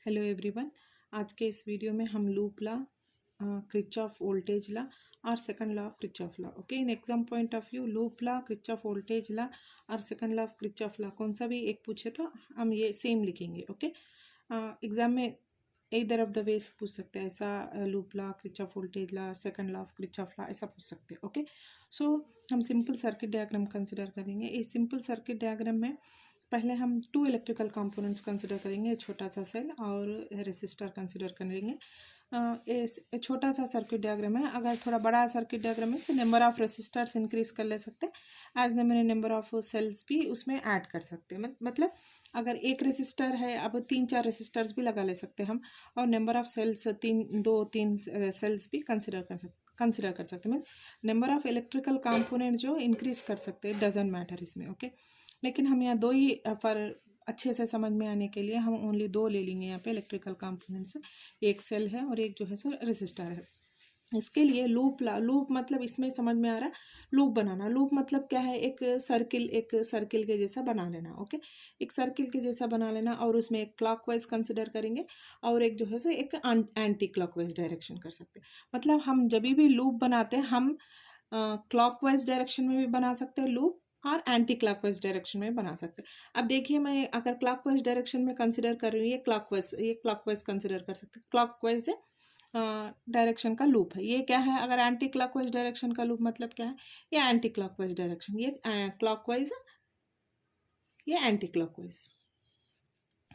Hello everyone. आज के इस वीडियो में हम loop law, Kirchhoff voltage law और second law of Kirchhoff law. Okay, in exam point of view loop law, Kirchhoff voltage law और second law of Kirchhoff law कौन सा भी एक पूछे तो हम ये सेम लिखेंगे। ओके, एग्जाम में इधर ऑफ द वेज पूछ सकते हैं, ऐसा loop law, Kirchhoff voltage law, second law of Kirchhoff law ऐसा पूछ सकते हैं। ओके, सो हम सिंपल सर्किट डायग्राम कंसिडर करेंगे। इस सिंपल सर्किट डायग्राम में पहले हम टू इलेक्ट्रिकल कंपोनेंट्स कंसिडर करेंगे, छोटा सा सेल और रेसिस्टर कंसिडर करेंगे। इस छोटा सा सर्किट डायग्राम है, अगर थोड़ा बड़ा सर्किट डायग्राम है तो नंबर ऑफ रेसिस्टर्स इंक्रीज कर ले सकते हैं, एज नंबर ऑफ सेल्स भी उसमें ऐड कर सकते हैं। मतलब अगर एक रेसिस्टर है, अब 3-4 रेसिस्टर्स भी लगा ले सकते हैं हम, और नंबर ऑफ सेल्स 2-3 सेल्स भी कंसिडर कर सकते हैं। नंबर ऑफ इलेक्ट्रिकल कंपोनेंट जो इंक्रीज कर सकते हैं, डजेंट मैटर इसमें। ओके, लेकिन हम यहाँ दो ही पर अच्छे से समझ में आने के लिए हम ओनली दो ले लेंगे यहाँ पे इलेक्ट्रिकल कंपोनेंट्स। एक सेल है और एक जो है सो रेसिस्टर है। इसके लिए लूप मतलब इसमें समझ में आ रहा है लूप बनाना। लूप मतलब क्या है, एक सर्किल के जैसा बना लेना। ओके, एक सर्किल के जैसा बना लेना और उसमें एक क्लॉकवाइज कंसिडर करेंगे और एक जो है सो एक एंटी क्लॉकवाइज डायरेक्शन कर सकते हैं। मतलब हम जब भी लूप बनाते हैं हम क्लॉकवाइज डायरेक्शन में भी बना सकते हैं लूप और एंटी क्लॉकवाइज डायरेक्शन में बना सकते हैं। अब देखिए, मैं अगर क्लॉकवाइज डायरेक्शन में कंसिडर कर रही हूँ, ये क्लॉकवाइज कंसिडर कर सकते हैं। क्लॉकवाइज डायरेक्शन का लूप है। ये क्या है, अगर एंटी क्लॉकवाइज डायरेक्शन का लूप मतलब क्या है, ये एंटी क्लॉकवाइज डायरेक्शन, ये क्लॉकवाइज, ये एंटी क्लॉकवाइज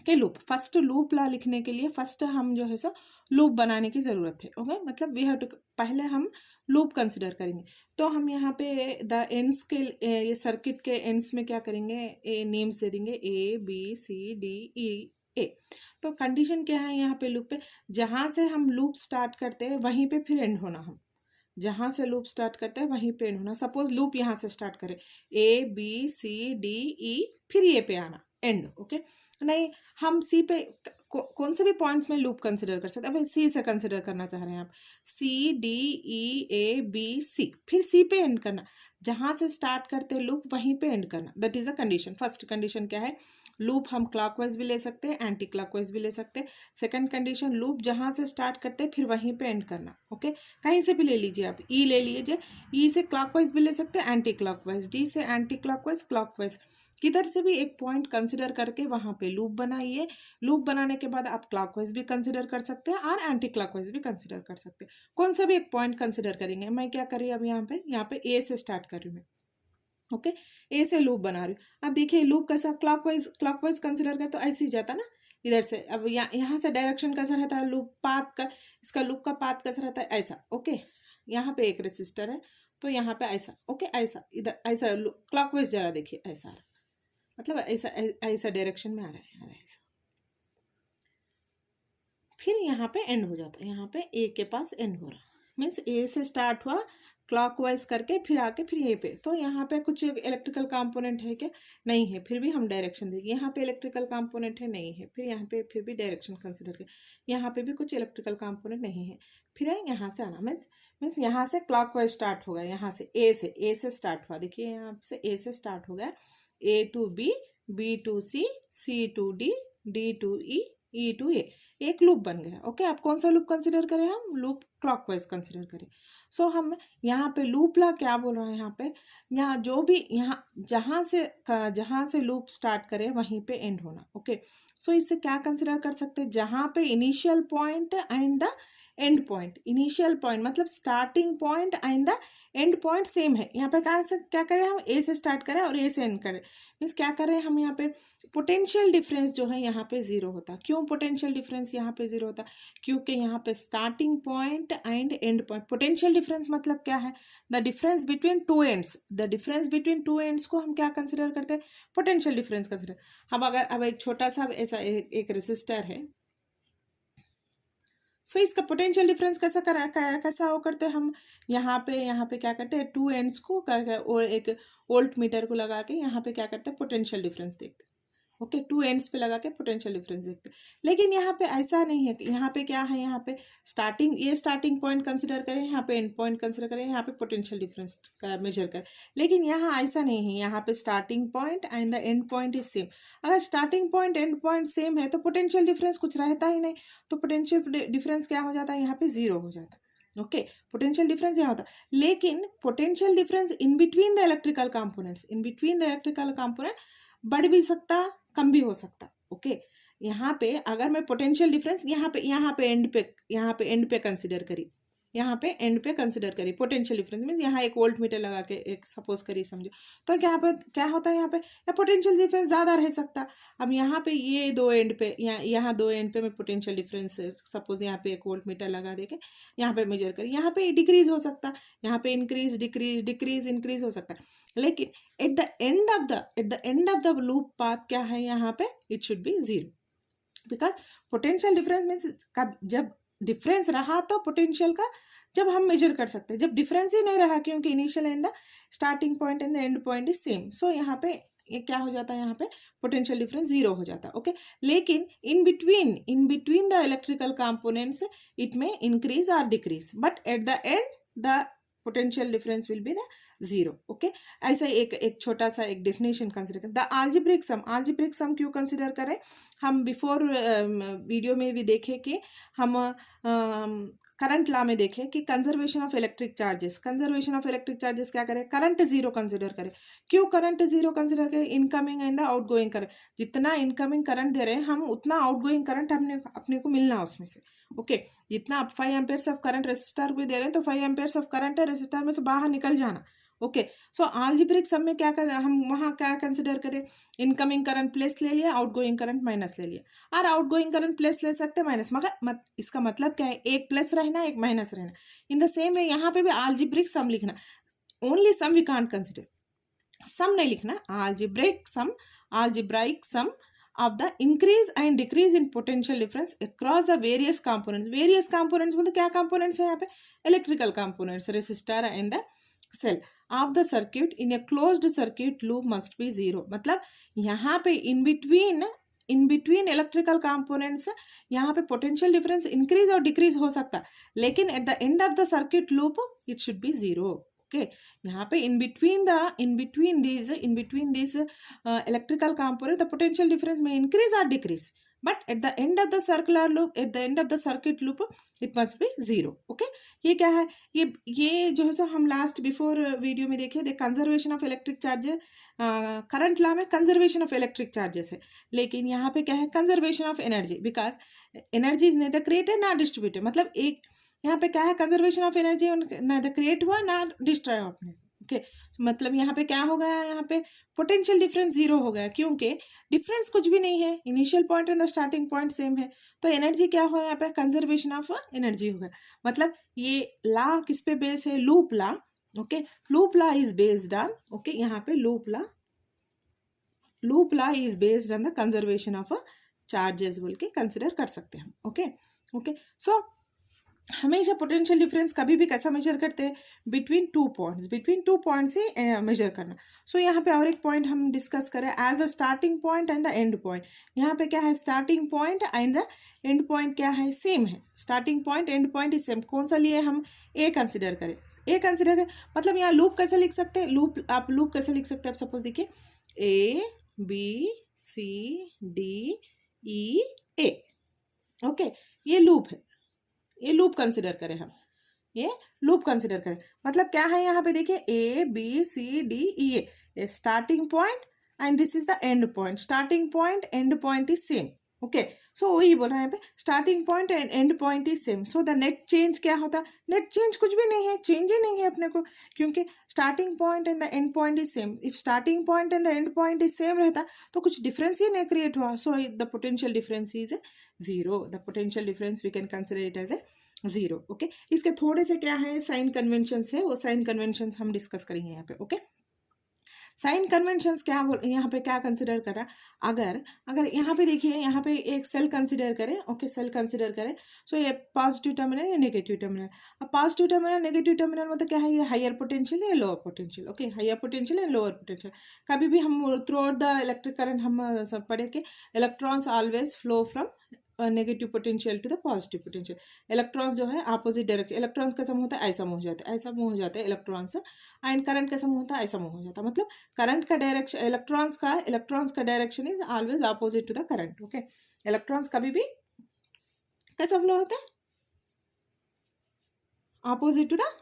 के लूप। फर्स्ट लूप ला लिखने के लिए फर्स्ट हम जो है सो लूप बनाने की ज़रूरत है। ओके, मतलब वी हैव टू, पहले हम लूप कंसिडर करेंगे। तो हम यहाँ पे द एंड्स के ये सर्किट के एंड्स में क्या करेंगे, ए नेम्स दे देंगे, A B C D E ए। तो कंडीशन क्या है यहाँ पे लूप पे, जहाँ से हम लूप स्टार्ट करते हैं वहीं पे फिर एंड होना। हम जहाँ से लूप स्टार्ट करते हैं वहीं पे एंड होना। सपोज लूप यहाँ से स्टार्ट करें, A B C D E, फिर ये पे आना एंड। ओके, नहीं हम सी पे कौन से भी पॉइंट्स में लूप कंसिडर कर सकते हैं। अब सी से कंसिडर करना चाह रहे हैं आप, C D E A B C, फिर सी पे एंड करना। जहाँ से स्टार्ट करते हैं लूप वहीं पे एंड करना। That is a condition. First condition क्या है, लूप हम क्लॉकवाइज भी ले सकते हैं, एंटी क्लॉकवाइज भी ले सकते हैं। सेकंड कंडीशन, लूप जहाँ से स्टार्ट करते हैं फिर वहीं पे एंड करना। ओके, कहीं से भी ले लीजिए आप, ई ले लीजिए, ई से क्लॉकवाइज भी ले सकते हैं, एंटी क्लॉकवाइज, डी से एंटी क्लॉकवाइज, क्लॉकवाइज, किधर से भी एक पॉइंट कंसिडर करके वहाँ पे लूप बनाइए। लूप बनाने के बाद आप क्लॉकवाइज भी कंसिडर कर सकते हैं और एंटी क्लॉकवाइज भी कंसिडर कर सकते हैं। कौन सा भी एक पॉइंट कंसिडर करेंगे। मैं क्या कर रही हूँ अब यहाँ पे ए से स्टार्ट कर रही हूँ मैं। ओके, ए से लूप बना रही हूँ। अब देखिए लूप कैसा, क्लॉकवाइज कंसिडर कर तो ऐसे ही जाता ना इधर से। अब यहाँ से डायरेक्शन कैसा रहता है, लूप पाथ का, इसका लूप का पाथ कैसा रहता है, ऐसा। ओके, यहाँ पे एक रेसिस्टर है तो यहाँ पे ऐसा। ओके, ऐसा इधर ऐसा क्लॉकवाइज जरा देखिए, ऐसा आ रहा है, मतलब ऐसा ऐसा डायरेक्शन में आ रहा है ऐसा। फिर यहाँ पे एंड हो जाता है, यहाँ पे ए के पास एंड हो रहा, मीन्स ए से स्टार्ट हुआ क्लॉकवाइज करके फिर आके फिर ए पे। तो यहाँ पे कुछ इलेक्ट्रिकल कंपोनेंट है क्या, नहीं है, फिर भी हम डायरेक्शन देंगे। यहाँ पे इलेक्ट्रिकल कंपोनेंट है, नहीं है, फिर यहाँ पे फिर भी डायरेक्शन कंसिडर करें। यहाँ पे भी कुछ इलेक्ट्रिकल कंपोनेंट नहीं है, फिर है यहाँ से आना। मीन्स यहाँ से क्लॉकवाइज स्टार्ट होगा, यहाँ से ए से स्टार्ट हुआ। देखिए यहाँ से ए से स्टार्ट हो गया, A to B, B to C, C to D, D to E to A, एक लूप बन गया। ओके, आप कौन सा लूप कंसिडर करें, हम लूप क्लॉकवाइज कंसिडर करें। सो हम यहाँ पे लूप ला क्या बोल रहे हैं, यहाँ पे यहाँ जो भी यहाँ जहाँ से लूप स्टार्ट करे वहीं पे एंड होना। ओके, सो इससे क्या कंसिडर कर सकते हैं, जहाँ पे initial point and the end point, initial point मतलब starting point and the end point same है। यहाँ पे कहाँ से क्या करें, हम ए से स्टार्ट करें और ए से एंड करें, मीन्स क्या कर रहे हैं हम यहाँ पे, पोटेंशियल डिफरेंस जो है यहाँ पे ज़ीरो होता। क्यों पोटेंशियल डिफरेंस यहाँ पे ज़ीरो होता, क्योंकि यहाँ पे starting point and end point. Potential difference मतलब क्या है, the difference between two ends. The difference between two ends को हम क्या कंसिडर करते हैं, पोटेंशियल डिफरेंस कंसिडर। हम अगर अब एक छोटा सा ऐसा एक रेसिस्टर है, सो इसका पोटेंशियल डिफरेंस कैसा हो करते हैं हम, यहाँ पे क्या करते हैं, टू एंड्स को और एक वोल्ट मीटर को लगा के यहाँ पे क्या करते हैं, पोटेंशियल डिफरेंस देखते हैं। ओके, टू एंड्स पे लगा के पोटेंशियल डिफरेंस देखते हैं। लेकिन यहाँ पे ऐसा नहीं है, यहाँ पे क्या है, यहाँ पे स्टार्टिंग, ये स्टार्टिंग पॉइंट कंसिडर करें, यहाँ पे एंड पॉइंट कंसिडर करें, यहाँ पे पोटेंशियल डिफरेंस का मेजर करें। लेकिन यहाँ ऐसा नहीं है, यहाँ पे starting point and the end point is same. अगर starting point and point same है तो पोटेंशियल डिफरेंस कुछ रहता ही नहीं, तो पोटेंशियल डिफरेंस क्या हो जाता है, यहाँ पे जीरो हो जाता है। ओके, पोटेंशियल डिफरेंस यहाँ होता है। लेकिन potential difference in between the electrical components, in between the electrical component बढ़ भी सकता, कम भी हो सकता। ओके, यहाँ पे अगर मैं पोटेंशियल डिफरेंस यहाँ पे एंड पे कंसिडर करी, यहाँ पे एंड पे कंसिडर करी पोटेंशियल डिफरेंस मीन्स यहाँ एक वोल्ट मीटर लगा के एक सपोज करी समझो, तो क्या होता है, यहाँ पे या पोटेंशियल डिफरेंस ज़्यादा रह सकता। अब यहाँ पे ये दो एंड पे, यहाँ दो एंड पे मैं पोटेंशियल डिफरेंस सपोज यहाँ पे एक वोल्ट मीटर लगा दे के यहाँ पे मेजर करी, यहाँ पे डिक्रीज हो सकता, यहाँ पे इंक्रीज डिक्रीज इंक्रीज हो सकता है। लेकिन at the end of the loop path क्या है, यहाँ पे it should be zero, because potential difference means जब डिफरेंस रहा तो पोटेंशियल का जब हम मेजर कर सकते हैं, जब डिफरेंस ही नहीं रहा क्योंकि initial and the starting point and the end point is same, so यहाँ पे ये क्या हो जाता है, यहाँ पे पोटेंशियल डिफरेंस जीरो हो जाता है। ओके, लेकिन in between the electrical components it में इंक्रीज और decrease, but at the end the potential difference will be the zero. Okay, ऐसा एक छोटा सा एक डेफिनेशन कंसिडर करें। द अलजेब्रिक सम क्यों कंसिडर करें, हम बिफोर वीडियो में भी देखे कि हम करंट लॉ में देखे कि कंजर्वेशन ऑफ इलेक्ट्रिक चार्जेस क्या करें, करंट जीरो कंसिडर करें। क्यों करंट जीरो कंसिडर करें, incoming and the outgoing current, जितना इनकमिंग करंट दे रहे हैं हम उतना आउटगोइंग करंट अपने को मिलना उसमें से। ओके, जितना आप 5 एम्पेयर्स ऑफ करंट रेसिस्टर भी दे रहे हैं तो 5 एम्पेयर्स ऑफ करंट है रेसिस्टर में से बाहर निकल जाना। ओके, सो अलजेब्रिक सम में क्या कर, हम वहाँ क्या कंसिडर करें, इनकमिंग करंट प्लस ले लिया, आउटगोइंग करंट माइनस ले लिया, और आउटगोइंग करंट प्लस ले सकते माइनस, मगर इसका मतलब क्या है, एक प्लस रहना एक माइनस रहना। इन द सेम वे यहाँ पे भी अलजेब्रिक सम लिखना, only sum we can't consider, sum नहीं लिखना, algebraic sum of the increase and decrease in potential difference across the various components बोलते क्या components है यहाँ पे, electrical components, resistor and the cell of the circuit in a closed circuit loop must be zero। मतलब यहाँ पे in between electrical components यहाँ पे पोटेंशियल डिफरेंस इंक्रीज और डिक्रीज हो सकता, लेकिन at the end of the circuit loop it should be zero. Okay, यहाँ पे in between these electrical component the potential difference may increase or decrease, but at the end of the circuit loop it must be zero। Okay, ये क्या है, ये जो है सो हम last before video में देखे थे, conservation of electric charges, current law में कंजर्वेशन ऑफ इलेक्ट्रिक चार्जेस है, लेकिन यहाँ पे क्या है, conservation of energy, because energy is nether created ना डिस्ट्रीब्यूटेड। मतलब एक यहाँ पे क्या है, कंजर्वेशन ऑफ एनर्जी ना क्रिएट हुआ ना डिस्ट्रॉय अपने। ओके, मतलब यहाँ पे क्या हो गया, यहाँ पे पोटेंशियल डिफरेंस जीरो हो गया क्योंकि डिफरेंस कुछ भी नहीं है, initial point and the starting point same है, तो एनर्जी क्या हो, यहाँ पे कंजर्वेशन ऑफ एनर्जी हो गया। मतलब ये लॉ किस पे बेस है, loop law. Okay, loop law is based on, okay यहाँ पे loop law is based on the conservation of charges बोल के कंसिडर कर सकते हैं हम। ओके, सो हमेशा पोटेंशियल डिफरेंस कभी भी कैसा मेजर करते हैं, बिटवीन टू पॉइंट्स ही मेजर करना। सो यहाँ पे और एक पॉइंट हम डिस्कस करें, as a starting point and the end point. यहाँ पे क्या है, starting point and the end point क्या है, सेम है, starting point and point is same. कौन सा लिए हम, ए कंसिडर करें, मतलब यहाँ लूप कैसे लिख सकते हैं, लूप कैसे लिख सकते हैं, आप सपोज देखिए ABCDE। ओके, ये लूप कंसिडर करें हम, मतलब क्या है, यहाँ पे देखिए ABCDE, starting point and this is the end point, starting point and point is same. Okay, so वही बोल रहा है यहाँ पे, starting point and end point is same, so the net change क्या होता, नेट चेंज कुछ भी नहीं है, चेंज ही नहीं है अपने को, क्योंकि starting point and the end point is same. If starting point and the end point is same रहता तो कुछ डिफरेंस ही नहीं क्रिएट हुआ, so the potential difference is zero, the potential difference we can consider it as a zero. Okay, इसके थोड़े से क्या है साइन कन्वेंशन है, वो साइन कन्वेंशन हम डिस्कस करेंगे यहाँ पे। ओके, साइन कन्वेंशंस क्या यहाँ पे क्या कंसिडर करा, अगर अगर यहाँ पे देखिए, यहाँ पे एक सेल कंसिडर करें, ओके, सेल कंसिडर करें, सो ये पॉजिटिव टर्मिनल या नेगेटिव टर्मिनल। अब पॉजिटिव टर्मिनल नेगेटिव टर्मिनल मतलब क्या है, ये हायर पोटेंशियल या lower potential, okay, higher potential या लोअर पोटेंशियल। कभी भी हम throughout the electric current हम सब पढ़े कि electrons always flow from negative potential to the positive potential. Electrons जो है अपोजिट डायरेक्शन, इलेक्ट्रॉन्स का समूह होता है ऐसा मूव हो जाता है, ऐसा मूव हो जाता है इलेक्ट्रॉन्स, एंड करंट का समूह होता है ऐसा मूव हो जाता है। मतलब करंट का डायरेक्शन, इलेक्ट्रॉन्स का direction is always opposite to the current, okay. Electrons कभी भी कैसा फ्लो होता है, opposite to the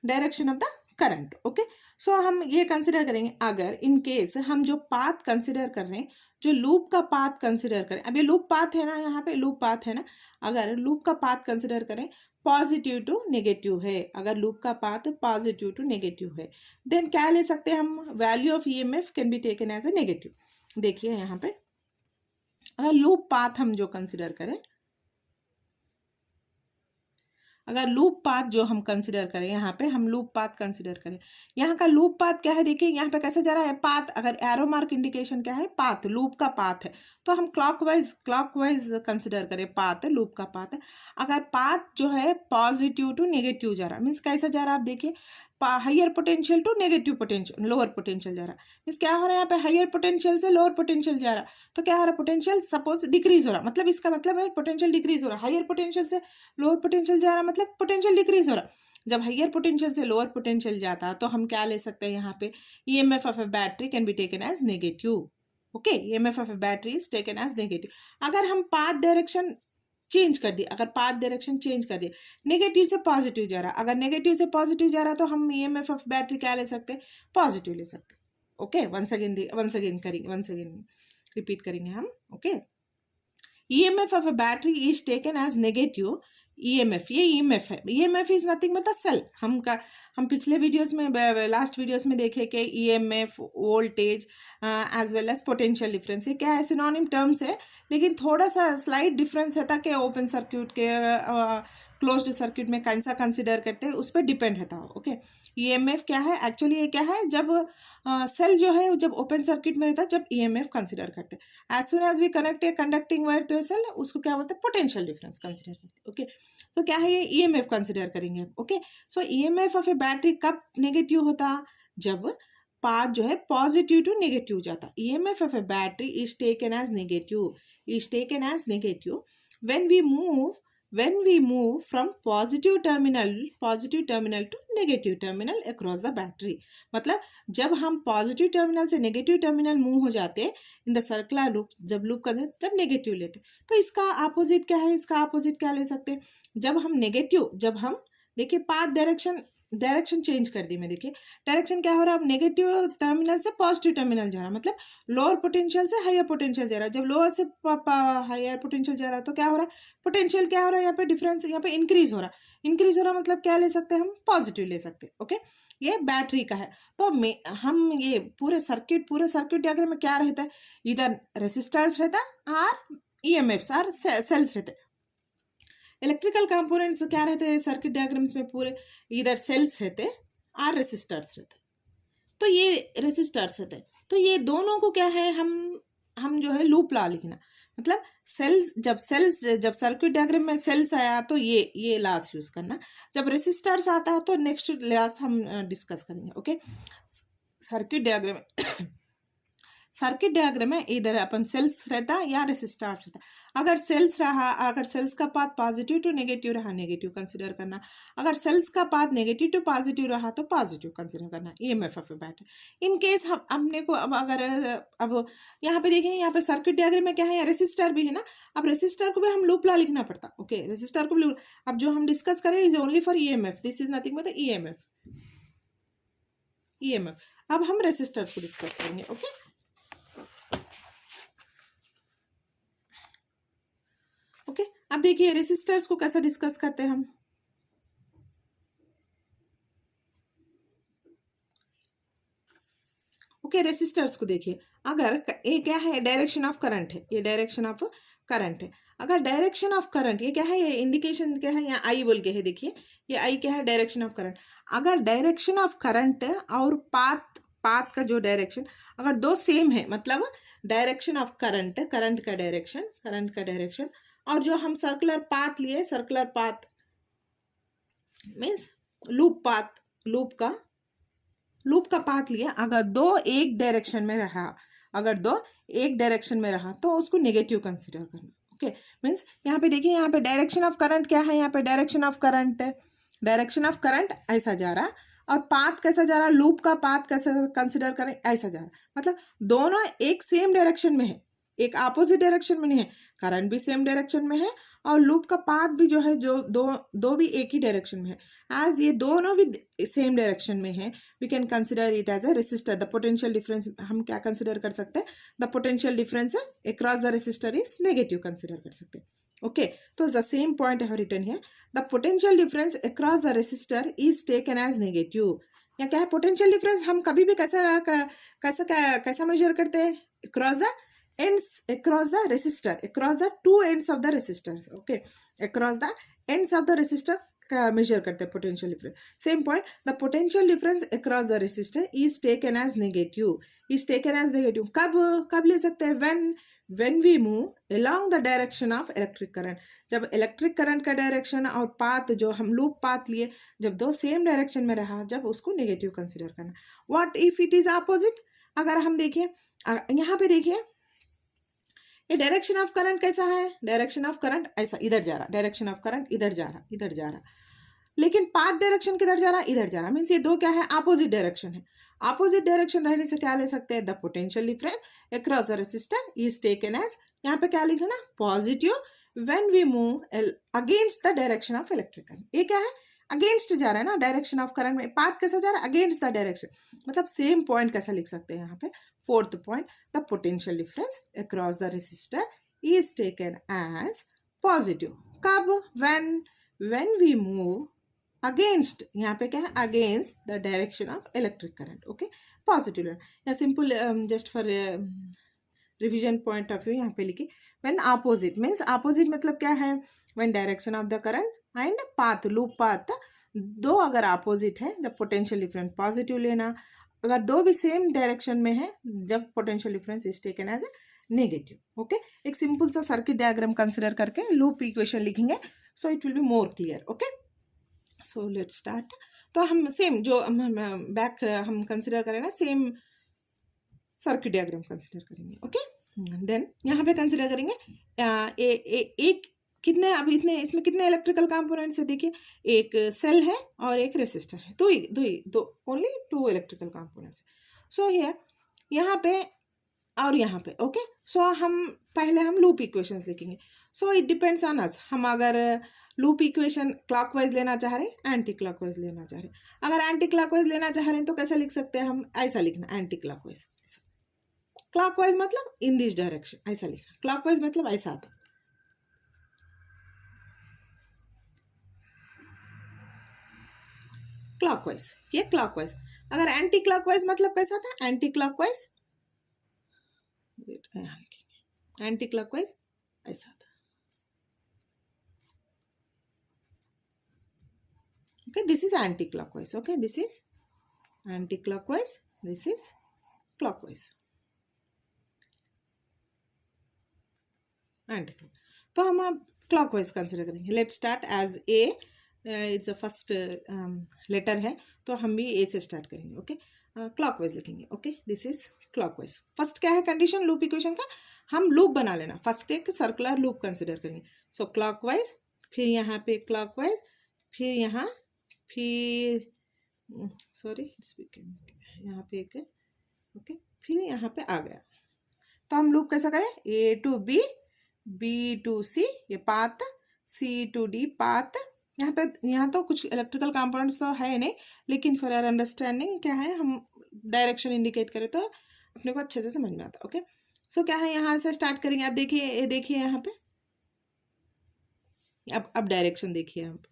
direction of the current, okay. So हम ये कंसिडर करेंगे, अगर इन केस हम जो पाथ कंसिडर कर रहे हैं, जो लूप का पाथ कंसिडर करें, अब ये लूप पाथ है ना, यहाँ पे लूप पाथ है ना, अगर लूप का पाथ कंसिडर करें पॉजिटिव टू नेगेटिव है, अगर लूप का पाथ पॉजिटिव टू नेगेटिव है, देन क्या ले सकते हैं हम, value of EMF can be taken as a negative. देखिए यहाँ पे अगर लूप पाथ हम जो कंसिडर करें, अगर लूप पाथ जो हम कंसिडर करें, यहाँ पे हम लूप पाथ कंसिडर करें, यहाँ का लूप पाथ क्या है, देखिए यहाँ पे कैसे जा रहा है पाथ, अगर एरो मार्क इंडिकेशन क्या है, पाथ, लूप का पाथ है, तो हम क्लॉकवाइज कंसिडर करें, पाथ लूप का पाथ है। अगर पाथ जो है पॉजिटिव टू नेगेटिव जा रहा, मीन्स कैसा जा रहा, आप देखिए higher potential to negative potential, lower potential जा रहा, मीन्स क्या हो रहा है यहाँ पे, हायर पोटेंशियल से लोअर पोटेंशियल जा रहा, तो क्या हो रहा है, पोटेंशियल सपोज डिक्रीज हो रहा, मतलब इसका मतलब है पोटेंशियल डिक्रीज हो रहा, हायर पोटेंशियल से लोअर पोटेंशियल जा रहा मतलब पोटेंशियल डिक्रीज हो रहा। जब हायर पोटेंशियल से लोअर पोटेंशियल जाता तो हम क्या ले सकते हैं, यहाँ पे EMF of a battery can be taken as negative, okay, EMF of a battery is taken as negative. अगर हम पाथ डायरेक्शन चेंज कर दिए, अगर पाथ डायरेक्शन चेंज कर दिए, नेगेटिव से पॉजिटिव जा रहा, अगर नेगेटिव से पॉजिटिव जा रहा तो हम ईएमएफ ऑफ बैटरी क्या ले सकते हैं, पॉजिटिव ले सकते हैं, ओके। वंस अगेन रिपीट करेंगे हम, okay. EMF of a battery is taken as negative, EMF, ये ईएमएफ है, EMF is nothing but the cell. हम पिछले वीडियोस में, लास्ट वीडियोस में देखे कि EMF, voltage as well as potential difference, ये क्या है, सिनोनिम टर्म्स है, लेकिन थोड़ा सा स्लाइट डिफरेंस है, ताकि ओपन सर्क्यूट के क्लोज्ड सर्क्यूट में कैसा कंसिडर करते हैं उस पर डिपेंड रहता हो, ओके। ईएमएफ क्या है, एक्चुअली ये क्या है, जब सेल जो है जब ओपन सर्किट में रहता है, जब ईएमएफ कंसिडर करते हैं, as soon as we connect a conducting wire to a cell, उसको क्या बोलते हैं, पोटेंशियल डिफरेंस कंसिडर करते हैं, ओके। तो क्या है, ये ईएमएफ कंसिडर करेंगे, okay. So EMF of a battery कब नेगेटिव होता, जब पाथ जो है पॉजिटिव टू नेगेटिव जाता। EMF of a battery is taken as negative when we move from positive terminal to negative terminal across the battery। मतलब जब हम positive terminal से नेगेटिव टर्मिनल मूव हो जाते हैं इन द सर्कुलर लूप, जब loop का जब नेगेटिव लेते, तो इसका अपोजिट क्या है, इसका अपोजिट क्या ले सकते हैं, जब हम देखिए पाथ डायरेक्शन चेंज कर दी मैं, देखिए डायरेक्शन क्या हो रहा है, अब नेगेटिव टर्मिनल से पॉजिटिव टर्मिनल जा रहा, मतलब लोअर पोटेंशियल से हायर पोटेंशियल जा रहा है। जब लोअर से हायर पोटेंशियल जा रहा है तो क्या हो रहा है, पोटेंशियल क्या हो रहा है, यहाँ पे डिफरेंस, यहाँ पे इंक्रीज हो रहा, मतलब क्या ले सकते हैं हम, पॉजिटिव ले सकते हैं, ओके। ये बैटरी का है। तो हम ये पूरे सर्किट डायग्राम में क्या रहता है, इधर रेसिस्टर्स रहता है और ईएमएफ्स और सेल्स रहते हैं। इलेक्ट्रिकल कंपोनेंट्स क्या रहते हैं सर्किट डायग्राम्स में, पूरे इधर सेल्स रहते और रेसिस्टर्स रहते, तो ये रेसिस्टर्स रहते, तो ये दोनों को क्या है, हम जो है लूप लॉ लिखना, मतलब जब सर्किट डायग्राम में सेल्स आया तो ये लॉस यूज करना, जब रेसिस्टर्स आता है तो नेक्स्ट लॉस हम डिस्कस करेंगे, ओके। सर्किट डायग्राम में इधर अपन सेल्स रहता या रेसिस्टर्स रहता, अगर सेल्स का पाथ पॉजिटिव टू नेगेटिव रहा, नेगेटिव कंसिडर करना, अगर सेल्स का पाथ नेगेटिव टू पॉजिटिव रहा तो पॉजिटिव कंसिडर करना, EMF of a battery. In case हमने को अब यहाँ पे देखें, यहाँ पे सर्किट डायग्राम में क्या है, रेसिस्टर भी है ना, अब रेसिस्टर को भी हम लूप लॉ लिखना पड़ता, ओके। रेसिस्टर को भी अब जो हम डिस्कस करें is only for EMF, this is nothing but EMF. अब हम रेसिस्टर्स को डिस्कस करेंगे, ओके। ओके, अब देखिए रेसिस्टर्स को कैसे डिस्कस करते हैं हम, ओके। रेसिस्टर्स को देखिए, अगर ये क्या है, डायरेक्शन ऑफ करंट है, ये डायरेक्शन ऑफ करंट है, अगर डायरेक्शन ऑफ करंट ये क्या है, ये इंडिकेशन क्या है, यहाँ आई बोल के है, देखिए ये आई क्या है, डायरेक्शन ऑफ करंट। अगर डायरेक्शन ऑफ करंट और पाथ पाथ का जो डायरेक्शन अगर दो सेम है, मतलब डायरेक्शन ऑफ करंट, करंट का डायरेक्शन और जो हम सर्कुलर पाथ लिए, circular path means loop path, loop का पाथ लिया, अगर दो एक डायरेक्शन में रहा, अगर दो एक डायरेक्शन में रहा तो उसको नेगेटिव कंसिडर करना। ओके, मीन्स यहाँ पे देखिए, यहाँ पे डायरेक्शन ऑफ करंट क्या है, यहाँ पे डायरेक्शन ऑफ करंट है, डायरेक्शन ऑफ करंट ऐसा जा रहा और पाथ कैसा जा रहा, लूप का पाथ कैसे कंसिडर करें, ऐसा जा रहा, मतलब दोनों एक सेम डायरेक्शन में है, एक अपोजिट डायरेक्शन में नहीं है, करंट भी सेम डायरेक्शन में है और लूप का पाथ भी जो है, जो दो भी एक ही डायरेक्शन में है, एज ये दोनों भी सेम डायरेक्शन में है, we can consider it as a resistor. The potential difference हम क्या कंसिडर कर सकते हैं, the potential difference across the resistor is negative consider कर सकते हैं। ओके, तो द सेम पॉइंट है रिटर्न है, the potential difference across the resistor is taken as negative. या क्या है, पोटेंशियल डिफरेंस हम कभी भी कैसा मेजर करते हैं, across the ends, across the resistor, across the two ends of the resistor, okay, across the ends of the resistor का measure करते हैं potential difference. Same point, the potential difference across the resistor is taken as negative, कब ले सकते हैं, when we move along the direction of electric current, जब electric current का direction और पाथ जो हम लूप पाथ लिए जब दो सेम डायरेक्शन में रहा, जब उसको नेगेटिव कंसिडर करना। What if it is opposite, अगर हम देखिए यहाँ पे देखिए ये डायरेक्शन ऑफ करंट कैसा है, डायरेक्शन ऑफ करंट ऐसा इधर जा रहा, डायरेक्शन ऑफ करंट इधर जा रहा, लेकिन पाथ डायरेक्शन किधर जा रहा, इधर जा रहा, मीन्स ये दो क्या है, अपोजिट डायरेक्शन है। अपोजिट डायरेक्शन रहने से क्या ले सकते हैं, the potential difference across the resistor is taken as, यहाँ पे क्या लिख लेना, positive when we move against the direction of electric current. ये क्या है, अगेंस्ट जा रहा है ना, डायरेक्शन ऑफ करंट में पाथ कैसा जा रहा है, अगेंस्ट द डायरेक्शन, मतलब सेम पॉइंट कैसा लिख सकते हैं यहाँ पे, fourth point, the potential difference across the resistor is taken as positive, कब, व्हेन वी मूव अगेंस्ट, यहाँ पे क्या है, against the direction of electric current. Okay, positive या simple just for revision point of view यहाँ पे लिखिए, when opposite means, opposite मतलब क्या है, when direction of the current and path, loop path दो अगर अपोजिट है, जब पोटेंशियल डिफरेंस पॉजिटिव लेना, अगर दो भी सेम डायरेक्शन में है, जब potential difference is taken as negative. Okay, एक सिंपल सा सर्किट डायग्राम कंसिडर करके लूप इक्वेशन लिखेंगे, so it will be more clear. Okay, so let's start. तो हम सेम जो बैक हम कंसिडर करें ना, सेम सर्किट डायग्राम कंसिडर करेंगे। ओके, देन यहाँ पे कंसिडर करेंगे एक कितने, अब इतने इसमें कितने इलेक्ट्रिकल कंपोनेंट्स है, देखिए एक सेल है और एक रेसिस्टर है, दो only two electrical components. So here यहाँ पे और यहाँ पे। ओके, सो हम पहले हम लूप इक्वेशंस लिखेंगे। So it depends on us, हम अगर लूप इक्वेशन क्लॉकवाइज लेना चाह रहे हैं, एंटी क्लॉकवाइज लेना चाह रहे हैं। अगर एंटी क्लॉकवाइज लेना चाह रहे हैं तो कैसे लिख सकते हैं हम, ऐसा लिखना, एंटी क्लॉकवाइज, क्लॉकवाइज मतलब इन दिस डायरेक्शन, ऐसा लिखना, क्लॉकवाइज मतलब ऐसा आता, क्लॉकवाइज, ये क्लॉकवाइज। अगर एंटी क्लॉकवाइज मतलब कैसा था, एंटी क्लॉकवाइज, एंटी क्लॉकवाइज ऐसा था। Okay, this is anticlockwise. Okay, this is anticlockwise, this is clockwise, anticlockwise. तो हम अब क्लॉकवाइज कंसिडर करेंगे। Let's start as A, it's a first letter है तो हम भी ए से स्टार्ट करेंगे। ओके, क्लॉकवाइज लिखेंगे। Okay, this is clockwise. First क्या है कंडीशन लूप इक्वेशन का, हम लूप बना लेना, फर्स्ट एक सर्कुलर लूप कंसिडर करेंगे। सो क्लॉकवाइज, फिर यहाँ पे क्लॉकवाइज, फिर यहाँ, फिर सॉरी यहाँ पे एक, ओके, फिर यहाँ पे आ गया। तो हम लूप कैसा करें, A to B, B to C, ये path, C to D path. यहाँ तो कुछ इलेक्ट्रिकल कंपोनेंट्स तो है नहीं, लेकिन फॉर आवर अंडरस्टैंडिंग क्या है, हम डायरेक्शन इंडिकेट करें तो अपने को अच्छे से समझ में आता। ओके, सो क्या है, यहाँ से स्टार्ट करेंगे। आप देखिए, ये देखिए यहाँ पे, अब डायरेक्शन देखिए, आप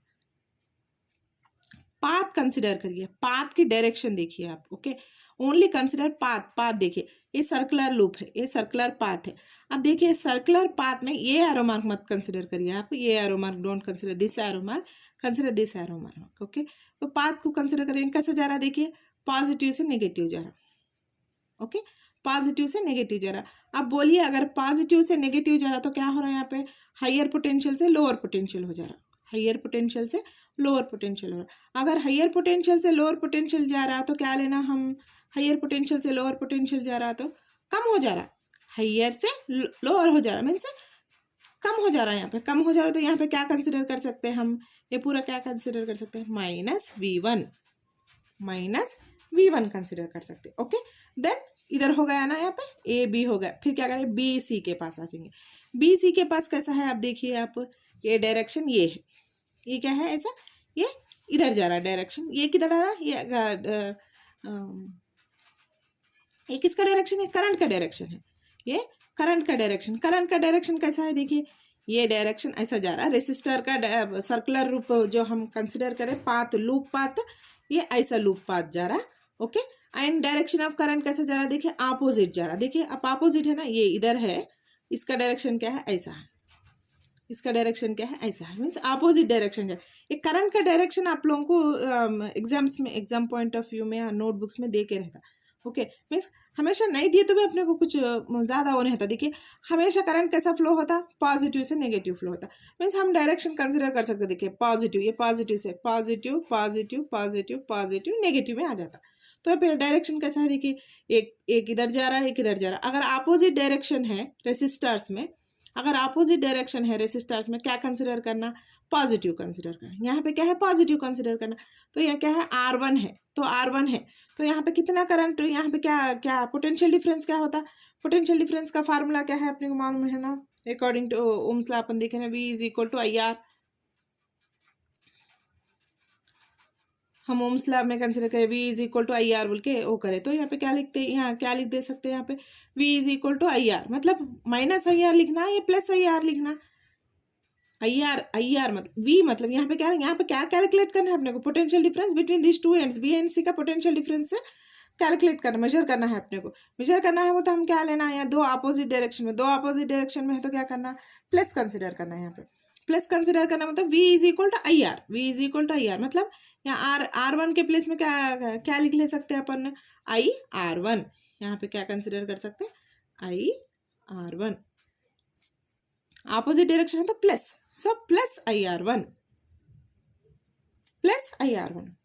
पाथ कंसिडर करिए, पाथ की डायरेक्शन देखिए आप। ओके, ओनली कंसिडर पाथ देखिए, ये सर्कुलर लूप है, ये सर्कुलर पाथ है। अब देखिए सर्कुलर पाथ में ये एरो मार्क मत कंसिडर करिए आप, ये arrow mark don't consider this arrow mark, consider this arrow mark. Okay, तो पाथ को कंसिडर करेंगे, कैसे जा रहा है देखिए, पॉजिटिव से नेगेटिव जा रहा, ओके, पॉजिटिव से नेगेटिव जा रहा। अब बोलिए अगर पॉजिटिव से नेगेटिव जा रहा तो क्या हो रहा है यहाँ पे, हायर पोटेंशियल से लोअर पोटेंशियल हो जा रहा, हायर पोटेंशियल से लोअर पोटेंशियल हो रहा। अगर हायर पोटेंशियल से लोअर पोटेंशियल जा रहा तो क्या लेना हम, हायर पोटेंशियल से लोअर पोटेंशियल जा रहा तो कम हो जा रहा, हायर से लोअर हो जा रहा मीन्स कम हो जा रहा है। यहाँ पे कम हो जा रहा तो यहाँ पे क्या कंसिडर कर सकते हैं हम, ये पूरा क्या कंसिडर कर सकते हैं, -v1 कंसिडर कर सकते हैं। ओके, देन इधर हो गया ना, यहाँ पे ए बी हो गया, फिर क्या करें, बी सी के पास आ जाएंगे। बी सी के पास कैसा है आप देखिए, आप ये डायरेक्शन ये है, ये क्या है ऐसा, ये इधर जा रहा है डायरेक्शन, ये किधर आ रहा है, ये किसका डायरेक्शन है, करंट का डायरेक्शन है, ये करंट का डायरेक्शन। करंट का डायरेक्शन कैसा है देखिए, ये डायरेक्शन ऐसा जा रहा है, रेसिस्टर का सर्कुलर रूप जो हम कंसिडर करें, पाथ लूप पाथ, ये ऐसा लूप पाथ जा रहा है। Okay, and direction of current कैसे जा रहा है देखिए, अपोजिट जा रहा है। देखिए अब अपोजिट है ना, ये इधर है, इसका डायरेक्शन क्या है, ऐसा है, इसका डायरेक्शन क्या है, ऐसा है, मीन्स अपोजिट डायरेक्शन है। ये करंट का डायरेक्शन आप लोगों को एग्जाम्स में, एग्जाम पॉइंट ऑफ व्यू में या नोटबुक्स में दे के रहता। ओके, मीन्स हमेशा नहीं दिए तो भी अपने को कुछ ज़्यादा वो नहीं होता। देखिए हमेशा करंट कैसा फ्लो होता, पॉजिटिव से नेगेटिव फ्लो होता, मीन्स हम डायरेक्शन कंसिडर कर सकते। देखिए पॉजिटिव, ये पॉजिटिव से positive positive positive positive negative में आ जाता। तो फिर डायरेक्शन कैसा है देखिए, एक इधर जा रहा है, एक इधर जा रहा है। अगर अपोजिट डायरेक्शन है रेसिस्टर्स में, अगर अपोजिट डायरेक्शन है रेसिस्टर्स में, क्या कंसिडर करना, पॉजिटिव कंसिडर करना। यहाँ पे क्या है, पॉजिटिव कंसिडर करना। तो यह क्या है, R1 है, तो R1 है, तो यहाँ पे कितना करंट, यहाँ पे क्या क्या पोटेंशियल डिफरेंस क्या होता, पोटेंशियल डिफरेंस का फार्मूला क्या है अपने को मालूम है ना, अकॉर्डिंग टू ओम्स लॉ अपन देखे ना, V is equal to IR। हम ओम्स लॉ में कंसिडर करें V is equal to IR बोल के वो करें, तो यहाँ पे क्या लिखते हैं, यहाँ क्या लिख दे सकते हैं, यहाँ पे V is equal to IR, मतलब -IR लिखना है या +IR लिखना, IR मतलब V, मतलब यहाँ पे क्या कैलकुलेट करना है अपने को, potential difference between this two ends, B and C का पोटेंशियल डिफरेंस से कैलकुलेट करना, मेजर करना है अपने को। मेजर करना है वो तो हम क्या लेना है, दो अपोजिट डायरेक्शन में, दो अपोजिट डायरेक्शन में है तो क्या करना, प्लस कंसिडर करना है। यहाँ पे प्लस कंसिडर करना मतलब V is equal to IR, V is equal to IR मतलब यहाँ R1 के प्लेस में क्या क्या लिख ले सकते हैं अपन, IR1, यहाँ पे क्या कंसिडर कर सकते हैं, IR1, अपोजिट डायरेक्शन है तो प्लस, सो प्लस IR1,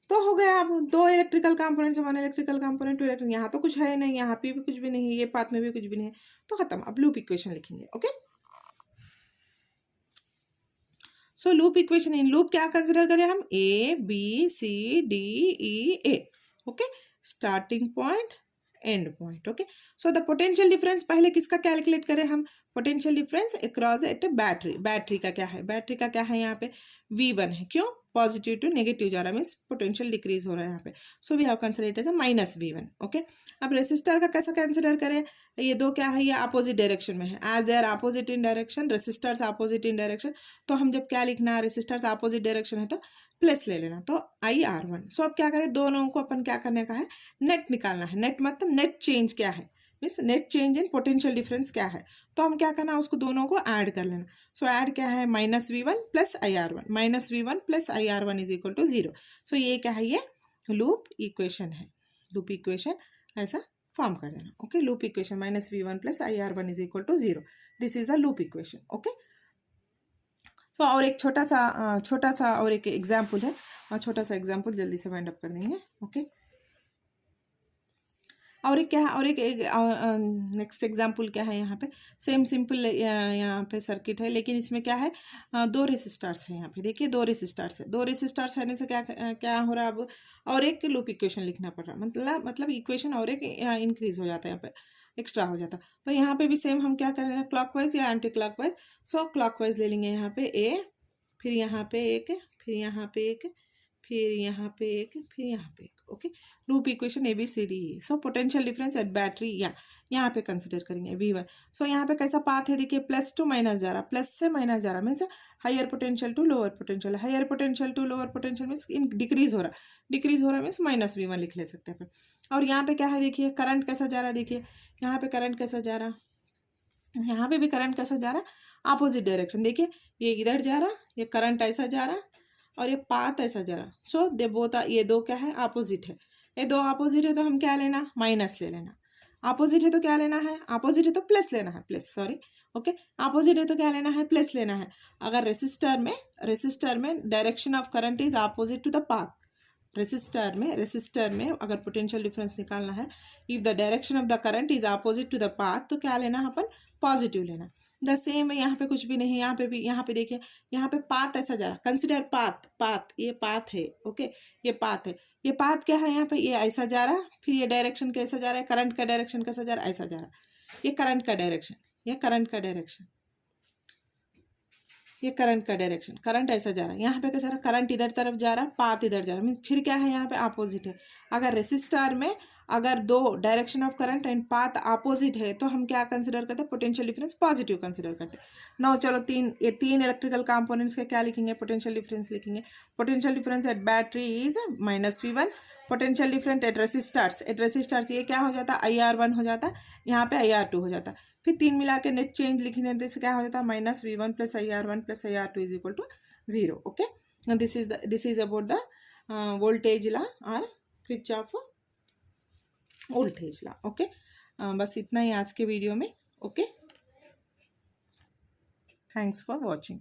तो हो गया। अब दो electrical components, one electrical component, two electrical, यहाँ तो कुछ है नहीं, यहाँ पे भी कुछ भी नहीं है, ये पाथ में भी कुछ भी नहीं है, तो खत्म। अब लूप इक्वेशन लिखेंगे। Okay, so loop equation, in loop क्या कंसिडर करें हम, ABCDEA। Okay, starting point, and point. Okay, so the potential difference पहले किसका कैलकुलेट करें हम, potential difference across at battery, battery का क्या है, बैटरी का क्या है यहाँ पे V1 है, क्यों, पॉजिटिव टू नेगेटिव जा रहा है, मीन्स पोटेंशियल डिक्रीज हो रहा है यहाँ पे, so we have consider it as a -V1। Okay, अब रेसिस्टर का कैसा कंसिडर करें, ये दो क्या है, ये अपोजिट डायरेक्शन में है, as they are opposite in direction, resistors opposite in direction, तो हम जब क्या लिखना है, रेसिस्टर्स अपोजिट डायरेक्शन है तो प्लस ले लेना, तो IR1। सो अब क्या करें, दोनों को अपन क्या करने का है, नेट निकालना है। नेट मतलब नेट चेंज क्या है, means net change in potential difference क्या है, तो हम क्या करना, उसको दोनों को ऐड कर लेना। सो ऐड क्या है, -V1 + IR1, -V1 + IR1 is equal to 0। सो ये क्या है, ये लूप इक्वेशन है, लूप इक्वेशन ऐसा फॉर्म कर देना। Okay, loop equation -V1 + IR1 is equal to 0, this is the loop equation. Okay, so और एक छोटा सा और एक एग्जाम्पल है, और छोटा सा एग्जाम्पल जल्दी से वाइंड अप कर देंगे। ओके, और एक क्या है, और एक नेक्स्ट एग्जाम्पल क्या है, यहाँ पे सेम सिंपल यहाँ पे सर्किट है, लेकिन इसमें क्या है, दो रेसिस्टर्स है। यहाँ पे देखिए दो रेसिस्टर्स है, दो रेसिस्टर्स है से क्या क्या हो रहा है अब, और एक लूप इक्वेशन लिखना पड़ रहा है, मतलब इक्वेशन और एक इंक्रीज हो जाता है, यहाँ पे एक्स्ट्रा हो जाता। तो यहाँ पे भी सेम हम क्या करेंगे, क्लॉकवाइज या एंटी क्लॉकवाइज। सो क्लॉकवाइज ले लेंगे, यहाँ पे A, फिर यहाँ पे एक, फिर यहाँ पे एक, फिर यहाँ पे एक, फिर यहाँ पे एक। Okay, loop equation ABCDE। So potential difference at battery यहाँ पे कंसिडर करेंगे V1। सो यहाँ पे कैसा पाथ है देखिए, प्लस टू माइनस जा रहा, प्लस से माइनस जा रहा, means higher potential to lower potential, higher potential to lower potential means decrease हो रहा मीन्स -V1 लिख ले सकते हैं फिर। और यहाँ पे क्या है देखिए, करंट कैसा जा रहा, देखिए यहाँ पे करंट कैसा जा रहा, यहाँ पे भी करंट कैसा जा रहा, अपोजिट डायरेक्शन। देखिए ये इधर जा रहा, ये करंट ऐसा जा रहा, और ये पाथ ऐसा जा रहा। सो दे बोथ, ये दो क्या है, अपोजिट है, ये दो अपोजिट है, तो हम क्या लेना, माइनस ले लेना। अपोजिट है तो क्या लेना है, अपोजिट है तो प्लस लेना है, प्लस, सॉरी, ओके, अपोजिट है तो क्या लेना है, प्लस लेना है। अगर रेसिस्टर में direction of current is opposite to the path, resistor में अगर पोटेंशियल डिफरेंस निकालना है, if the direction of the current is opposite to the path, तो क्या लेना है अपन, पॉजिटिव लेना। द सेम है, यहाँ पे कुछ भी नहीं है, यहाँ पे भी, यहाँ पे देखिए, यहाँ पे पाथ ऐसा जा रहा, कंसिडर पाथ, ये पाथ है, ओके, ये पाथ है, ये पाथ क्या है, यहाँ पे ये ऐसा जा रहा, फिर ये डायरेक्शन कैसा जा रहा है, करंट का डायरेक्शन कैसा जा रहा है, ऐसा जा रहा, ये करंट का डायरेक्शन, ये करंट का डायरेक्शन, ये करंट का डायरेक्शन, करंट ऐसा जा रहा है, यहाँ पे कैसा रहा, करंट इधर तरफ जा रहा है, पाथ इधर जा रहा है, मीन्स फिर क्या है, यहाँ पे अपोजिट है। अगर रेसिस्टर में अगर दो direction of current and path opposite है तो हम क्या कंसिडर करते हैं, पोटेंशियल डिफरेंस पॉजिटिव कंसिडर करते हैं। नाउ चलो ये तीन इलेक्ट्रिकल कंपोनेंट्स का क्या लिखेंगे, पोटेंशियल डिफरेंस लिखेंगे। Potential difference at battery is -V1, potential difference at resistors ये क्या हो जाता है, IR1 हो जाता, यहाँ पे IR2 हो जाता। फिर तीन मिला के नेट चेंज लिखने से क्या हो जाता है, -V1 + IR1 + IR2 = 0, okay. This is about the voltage law और किरचॉफ वोल्टेज लॉ, ओके। बस इतना ही आज के वीडियो में, ओके। Thanks for watching.